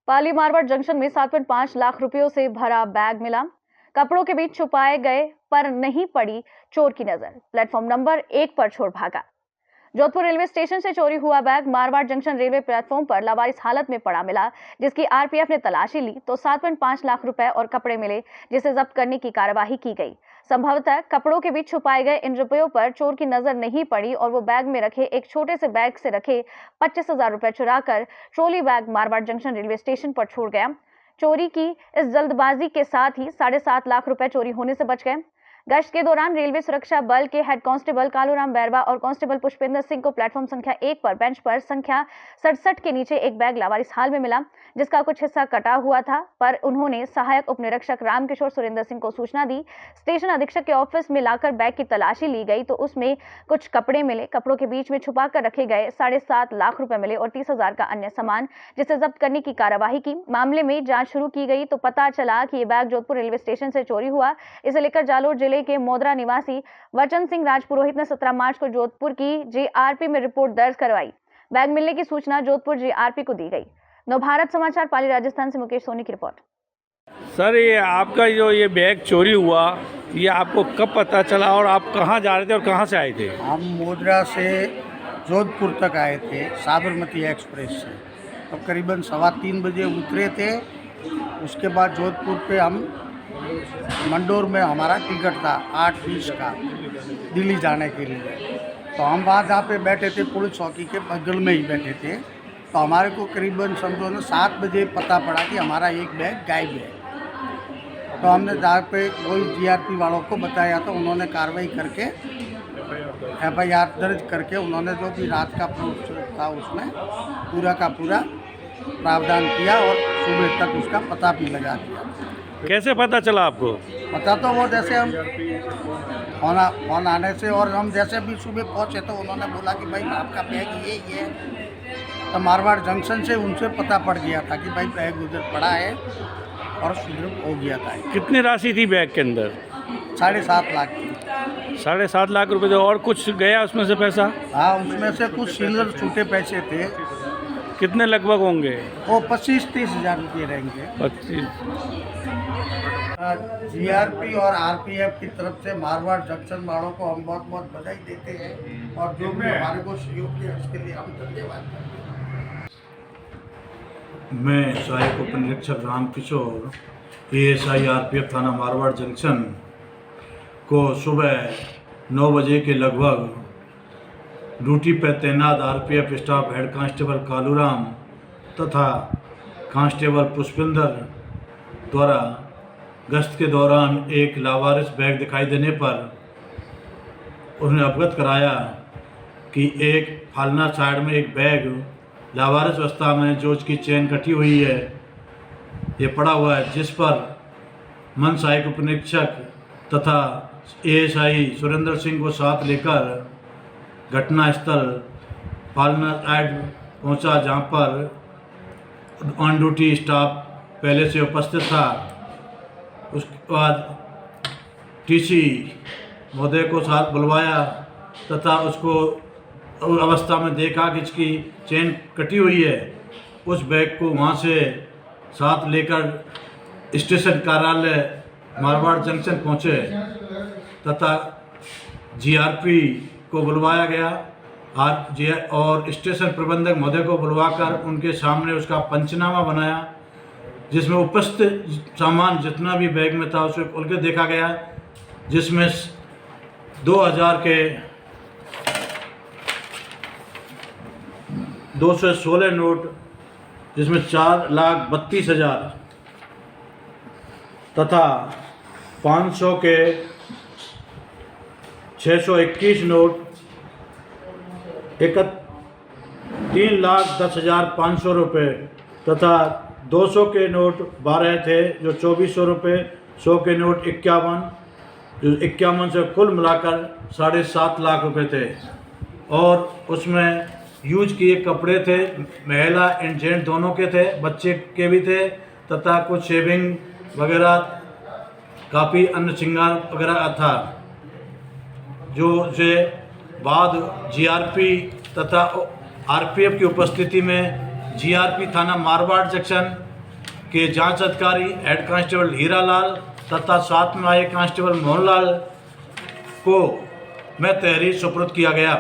Pali Marwar junction में 7.5 लाख रुपयों से भरा बैग मिला। कपड़ों के बीच छुपाए गए पर नहीं पड़ी चोर की नजर। प्लेटफॉर्म नंबर 1 पर छोड़ भागा। जोधपुर रेलवे स्टेशन से चोरी हुआ bag Marwar junction railway platform पर लावारिस हालत में पड़ा मिला, जिसकी आरपीएफ ने तलाशी ली तो 7.5 लाख रुपए और कपड़े मिले, जिसे जब्त करने की कार्यवाही की गई। संभवतः कपड़ों के बीच छुपाए गए इन रुपयों पर चोर की नजर नहीं पड़ी और वो बैग में रखे एक छोटे से बैग से रखे 25,000 रुपए चुराकर trolley bag Marwar junction railway station पर छोड़ गया। चोरी की इस जल्दबाजी के साथ ही 7.5 लाख रुपए चोरी होने से बच गए। गश्त के दौरान रेलवे सुरक्षा बल के हेड कांस्टेबल कालूराम बैरवा और कांस्टेबल पुष्पेंद्र सिंह को प्लेटफॉर्म संख्या 1 पर बेंच पर संख्या 67 के नीचे एक बैग लावारिस हाल में मिला, जिसका कुछ हिस्सा कटा हुआ था, पर उन्होंने सहायक उप निरीक्षक रामकिशोर सुरेंद्र सिंह को सूचना दी। स्टेशन अधीक्षक के ऑफिस में लाकर बैग की तलाशी ली गई तो उसमें कुछ कपड़े मिले। कपड़ों के बीच में छुपा कर रखे गए 7.5 लाख रुपए मिले और 30,000 का अन्य सामान, जिसे जब्त करने की कार्यवाही की। मामले में जांच शुरू की गई तो पता चला कि ये बैग जोधपुर रेलवे स्टेशन से चोरी हुआ। इसे लेकर जालोर जिले के मोदरा निवासी वचन सिंह राजपुरोहित ने 17 मार्च को जोधपुर की जीआरपी में रिपोर्ट दर्ज करवाई। बैग मिलने की सूचना जोधपुर जीआरपी को दी गई। नवभारत समाचार पाली राजस्थान से मुकेश सोनी की रिपोर्ट। सर, ये आपका जो ये बैग चोरी हुआ, ये आपको कब पता चला और आप कहाँ जा रहे थे और कहाँ से आए थे? हम मोदरा से जोधपुर तक आए थे साबरमती एक्सप्रेस से। तो करीबन 3:15 बजे उतरे थे। उसके बाद जोधपुर पे हम मंडोर में हमारा टिकट था 8:20 का दिल्ली जाने के लिए। तो हम वहाँ जहाँ पे बैठे थे पुलिस चौकी के बगल में ही बैठे थे। तो हमारे को करीबन समझो ना 7 बजे पता पड़ा कि हमारा एक बैग गायब है। तो हमने जहाँ पे वही जीआरपी वालों को बताया तो उन्होंने कार्रवाई करके FIR दर्ज करके उन्होंने जो भी रात का प्रूफ था उसमें पूरा का पूरा प्रावधान किया और सुबह तक उसका पता भी लगा दिया। कैसे पता चला आपको? पता तो वो जैसे हम फोन आने से और हम जैसे भी सुबह पहुँचे तो उन्होंने बोला कि भाई आपका बैग ये है। तो मारवाड़ जंक्शन से उनसे पता पड़ गया था कि भाई बैग उधर पड़ा है और सुधर हो गया था। कितनी राशि थी बैग के अंदर? 7.5 लाख की। 7.5 लाख रुपए थे। और कुछ गया उसमें से पैसा? हाँ, उसमें से कुछ सिल्वर छूटे पैसे थे। कितने लगभग होंगे? वो 25-30 हज़ार रुपये रहेंगे। 25। जीआरपी और आरपीएफ की तरफ से मारवाड़ जंक्शन वालों को हम बहुत बहुत बधाई देते हैं और जो भी हमारे को सहयोग किया उसके लिए हम धन्यवाद करते हैं। मैं सहायक उप निरीक्षक रामकिशोर ASI RPF थाना मारवाड़ जंक्शन को सुबह 9 बजे के लगभग ड्यूटी पर तैनात RPF staff head constable Kaluram तथा कांस्टेबल पुष्पेंद्र द्वारा गश्त के दौरान एक लावारिस बैग दिखाई देने पर उन्हें अवगत कराया कि एक फालना साइड में एक बैग लावारिस अवस्था में जो उसकी चेन कटी हुई है ये पड़ा हुआ है, जिस पर मन सहायक उप निरीक्षक तथा ASI सुरेंद्र सिंह को साथ लेकर घटनास्थल फालना साइड पहुंचा, जहां पर ऑन ड्यूटी स्टाफ पहले से उपस्थित था। उसके बाद TC महोदय को साथ बुलवाया तथा उसको अवस्था में देखा कि इसकी चेन कटी हुई है। उस बैग को वहाँ से साथ लेकर स्टेशन कार्यालय मारवाड़ जंक्शन पहुँचे तथा GRP को बुलवाया गया और स्टेशन प्रबंधक महोदय को बुलवाकर उनके सामने उसका पंचनामा बनाया, जिसमें उपस्थित सामान जितना भी बैग में था उसे खोल के देखा गया, जिसमें 2000 के 216 नोट, जिसमें 4,32,000 तथा 500 के 621 नोट, 3,10,500 रुपये तथा 200 के नोट 12 थे जो 2400 रुपये, 100 के नोट 51, जो 51 से कुल मिलाकर 7.5 लाख रुपए थे। और उसमें यूज किए कपड़े थे, महिला एंड जेंट दोनों के थे, बच्चे के भी थे तथा कुछ शेविंग वगैरह काफ़ी अन्य श्रृंगार वगैरह था, जो से बाद GRP तथा RPF की उपस्थिति में GRP थाना मारवाड़ जंक्शन के जांच अधिकारी हेड कांस्टेबल हीरालाल तथा साथ में आए कांस्टेबल मोहनलाल को मैं तहरीर सुपुर्द किया गया।